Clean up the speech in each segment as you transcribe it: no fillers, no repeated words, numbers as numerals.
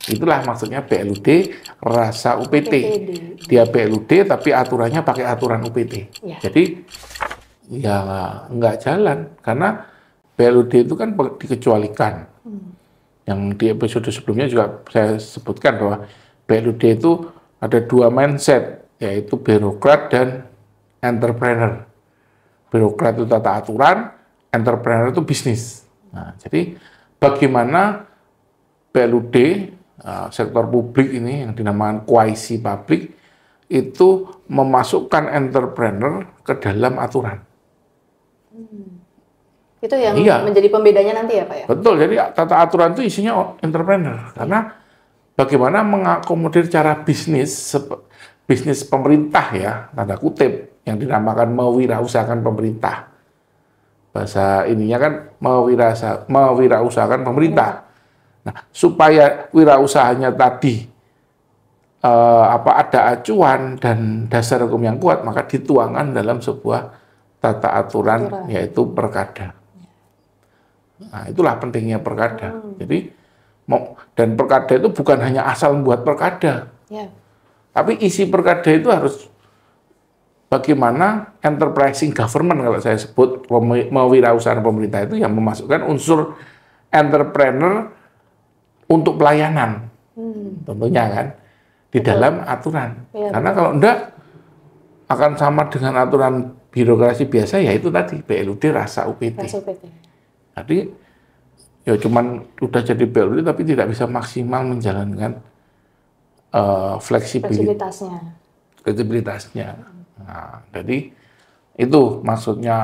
itulah maksudnya BLUD rasa UPT. Dia BLUD tapi aturannya pakai aturan UPT. Ya. Jadi ya nggak jalan karena BLUD itu kan dikecualikan. Yang di episode sebelumnya juga saya sebutkan bahwa BLUD itu ada dua mindset, yaitu birokrat dan entrepreneur. Birokrat itu tata aturan, entrepreneur itu bisnis. Nah, jadi bagaimana BLUD, sektor publik ini yang dinamakan quasi publik, itu memasukkan entrepreneur ke dalam aturan. Itu yang menjadi pembedanya nanti ya Pak ya? Betul, jadi tata aturan itu isinya entrepreneur. Karena bagaimana mengakomodir cara bisnis pemerintah ya, tanda kutip, yang dinamakan mewirausahakan pemerintah. Bahasa ininya kan mewirausahakan pemerintah. Nah, supaya wirausahanya tadi ada acuan dan dasar hukum yang kuat, maka dituangkan dalam sebuah tata aturan. Yaitu perkada. Nah, itulah pentingnya perkada. Jadi dan perkada itu bukan hanya asal membuat perkada, tapi isi perkada itu harus bagaimana enterprising government, kalau saya sebut mewirausahakan pemerintah itu yang memasukkan unsur entrepreneur untuk pelayanan, tentunya kan di dalam aturan. Karena kalau enggak akan sama dengan aturan birokrasi biasa, yaitu tadi BLUD rasa UPT. Jadi ya cuman udah jadi BLUD tapi tidak bisa maksimal menjalankan fleksibilitasnya. Nah, jadi itu maksudnya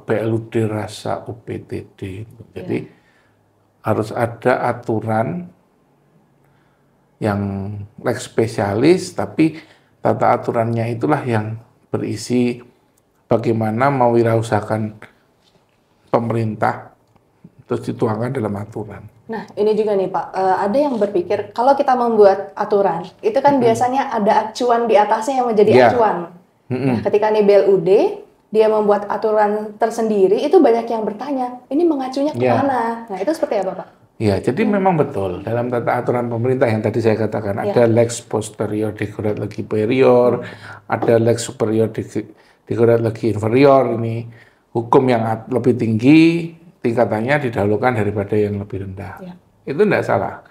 BLUD rasa UPTD. Jadi harus ada aturan yang lex spesialis, tapi tata aturannya itulah yang berisi bagaimana mewirausahakan pemerintah terus dituangkan dalam aturan. Nah, ini juga nih Pak, ada yang berpikir kalau kita membuat aturan, itu kan biasanya ada acuan di atasnya yang menjadi acuan. Nah, ketika nih BLUD, dia membuat aturan tersendiri, itu banyak yang bertanya, ini mengacunya kemana? Nah, itu seperti apa Pak? Ya, jadi memang betul, dalam tata aturan pemerintah yang tadi saya katakan, ada lex posterior decurat legi superior, ada lex superior decurat legi inferior, ini hukum yang lebih tinggi tingkatannya didahulukan daripada yang lebih rendah. Itu tidak salah.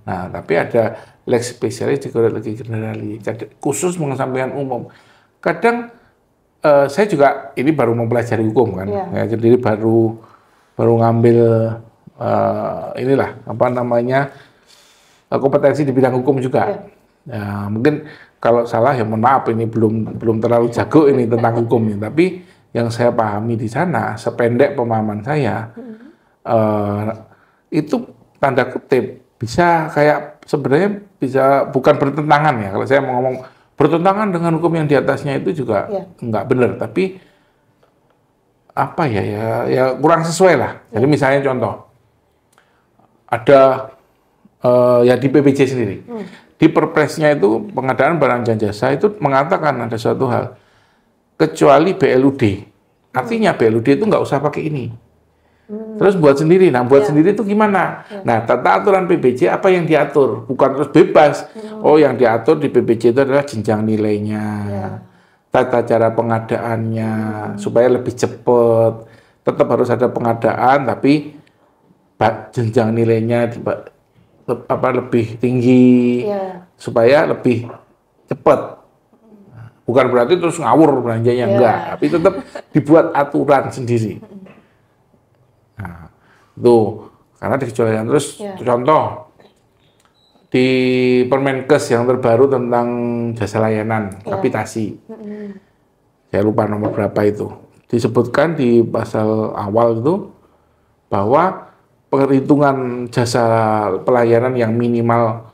Nah, tapi ada lex spesialis decurat legi generalis, khusus mengesampingkan umum. Kadang saya juga ini baru mempelajari hukum kan, jadi baru ngambil kompetensi di bidang hukum juga. Ya, mungkin kalau salah ya mohon maaf, ini belum terlalu jago ini tentang hukum ini, tapi yang saya pahami di sana, sependek pemahaman saya, itu tanda kutip bisa kayak sebenarnya bisa bukan bertentangan ya. Kalau saya mau ngomong bertentangan dengan hukum yang di atasnya itu juga nggak benar, tapi apa ya kurang sesuai lah. Jadi misalnya contoh, ada ya di PPJ sendiri, di perpresnya itu pengadaan barang dan jasa itu mengatakan ada suatu hal, kecuali BLUD. Artinya BLUD itu nggak usah pakai ini. Terus buat sendiri. Nah, buat sendiri itu gimana? Nah, tata aturan PBJ apa yang diatur? Bukan terus bebas. Oh, yang diatur di PBJ itu adalah jenjang nilainya, tata cara pengadaannya, supaya lebih cepat. Tetap harus ada pengadaan, tapi jenjang nilainya lebih tinggi, supaya lebih cepat. Bukan berarti terus ngawur belanjanya, enggak. Tapi tetap dibuat aturan sendiri. Nah, itu karena dikecualikan. Terus contoh di Permenkes yang terbaru tentang jasa layanan kapitasi, saya lupa nomor berapa itu, disebutkan di pasal awal itu bahwa perhitungan jasa pelayanan yang minimal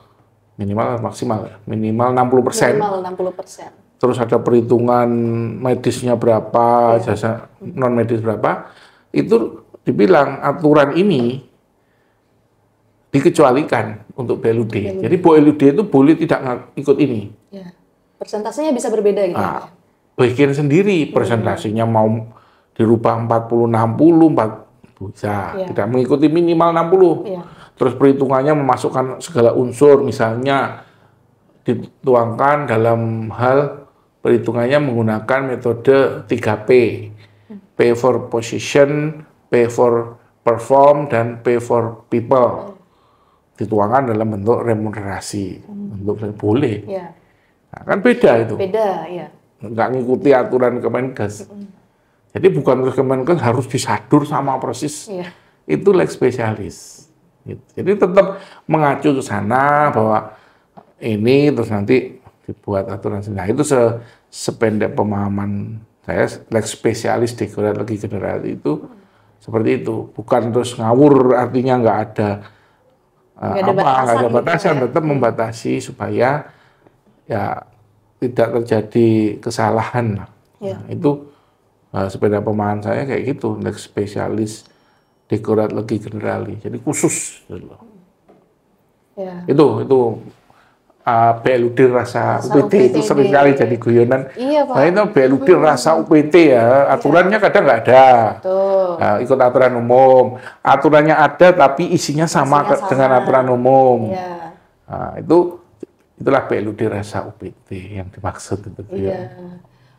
maksimal minimal 60%. Minimal 60%. Terus ada perhitungan medisnya berapa, jasa non medis berapa, itu dibilang aturan ini dikecualikan untuk BLUD. Jadi BLUD itu boleh tidak ikut ini. Persentasenya bisa berbeda gitu. Nah, bikin sendiri presentasinya mau dirubah 40-60, bisa. Tidak mengikuti minimal 60. terus perhitungannya memasukkan segala unsur, misalnya dituangkan dalam hal perhitungannya menggunakan metode 3P. P for position, P for perform, dan P for people. Dituangkan dalam bentuk remunerasi. Bentuk boleh. Ya. Nah, kan beda itu. Beda, ya. Nggak ngikuti aturan Kemenkes. Jadi bukan terus Kemenkes harus disadur sama persis. Ya. Itu leg spesialis. Gitu. Jadi tetap mengacu ke sana bahwa ini terus nanti dibuat aturan sendiri. Nah, itu sependek pemahaman saya, leg spesialis dekorat general itu seperti itu. Bukan terus ngawur, artinya nggak ada nggak ada batasan, gitu ya? Tetap membatasi supaya ya tidak terjadi kesalahan. Ya. Nah, itu sepeda pemahaman saya kayak gitu, leg spesialis dekorat generali. Jadi khusus. Gitu. Ya. Itu BLUD rasa UPT itu seringkali jadi guyonan. Iya, Pak. Nah, itu BLUD rasa UPT ya, aturannya kadang nggak ada. Nah, ikut aturan umum. Aturannya ada tapi isinya sama dengan aturan umum. Iya. Nah, itulah BLUD rasa UPT yang dimaksud itu. Iya.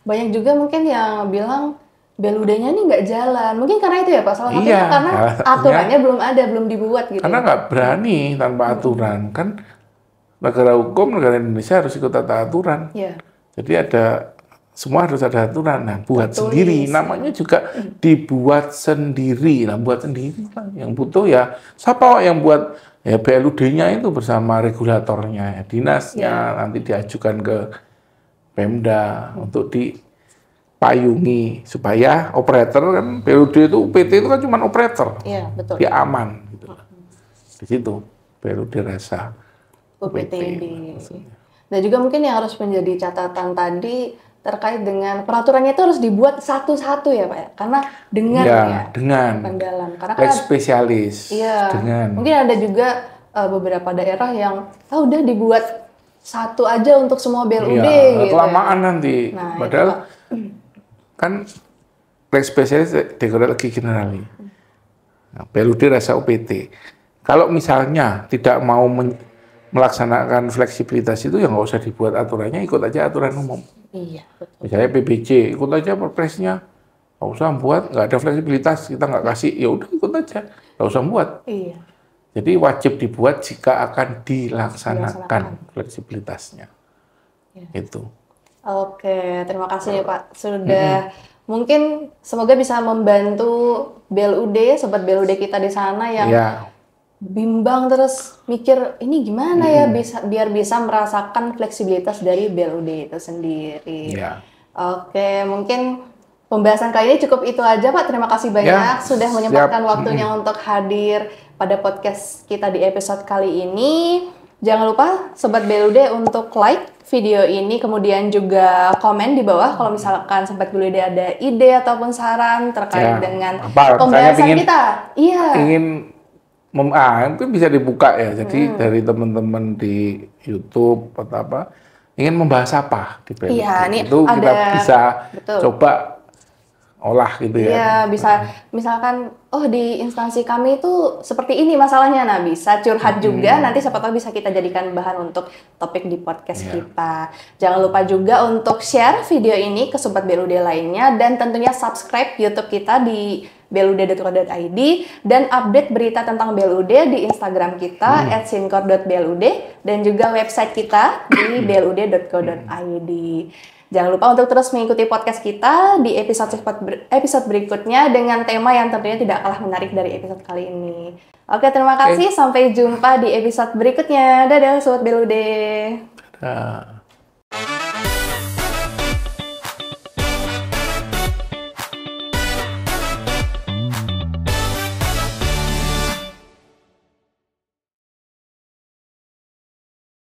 Banyak juga mungkin yang bilang BLUD-nya ini nggak jalan. Mungkin karena itu ya Pak, salah satunya karena aturannya belum dibuat gitu. Karena nggak berani tanpa aturan. Kan negara hukum, negara Indonesia harus ikut tata aturan. Yeah. Jadi semua harus ada aturan. Nah, buat sendiri, namanya juga dibuat sendiri. Nah, buat sendiri lah. Yang butuh ya, siapa yang buat ya BLUD-nya itu bersama regulatornya, ya, dinasnya, nanti diajukan ke Pemda untuk dipayungi supaya operator kan BLUD itu UPT itu kan cuma operator. Iya, betul. Dia aman gitu. Di situ BLUD rasa UPT ini. Nah juga mungkin yang harus menjadi catatan tadi terkait dengan peraturannya itu harus dibuat satu-satu ya Pak ya, karena dengan dengan karena kan spesialis. Iya. Dengan. Mungkin ada juga beberapa daerah yang udah dibuat satu aja untuk semua BLUD. Iya, gitu. Kelamaan nanti. Nah, padahal kan leg spesialis dekorat generali. Nah, BLUD rasa UPT. Kalau misalnya tidak mau melaksanakan fleksibilitas itu ya nggak usah dibuat aturannya, ikut aja aturan umum. Iya, betul. Misalnya PBJ, ikut aja perpresnya, nggak usah buat, nggak ada fleksibilitas, kita nggak kasih, ya udah ikut aja, nggak usah buat. Iya. Jadi wajib dibuat jika akan dilaksanakan fleksibilitasnya. Iya. Itu. Oke, terima kasih ya Pak sudah mungkin semoga bisa membantu BLUD, sobat BLUD kita di sana yang bimbang terus mikir ini gimana ya biar bisa merasakan fleksibilitas dari BLUD itu sendiri. Yeah. Oke, mungkin pembahasan kali ini cukup itu aja Pak. Terima kasih banyak sudah menyempatkan waktunya untuk hadir pada podcast kita di episode kali ini. Jangan lupa sobat BLUD untuk like video ini, kemudian juga komen di bawah kalau misalkan sobat BLUD ada ide ataupun saran terkait dengan pembahasan kita. Iya. Mungkin bisa dibuka ya. Jadi dari teman-teman di YouTube atau apa ingin membahas apa di BLUD. Iya, itu kita bisa coba olah gitu ya. Iya, bisa misalkan di instansi kami itu seperti ini masalahnya. Nah, bisa curhat juga nanti siapa tahu bisa kita jadikan bahan untuk topik di podcast kita. Jangan lupa juga untuk share video ini ke sobat BLUD lainnya dan tentunya subscribe YouTube kita di belud.co.id dan update berita tentang BLUD di Instagram kita @sinkor.blud dan juga website kita di belud.co.id. Jangan lupa untuk terus mengikuti podcast kita di episode berikutnya dengan tema yang tentunya tidak kalah menarik dari episode kali ini. Oke, terima kasih. Sampai jumpa di episode berikutnya. Dadah, Sobat BLUD. Dadah.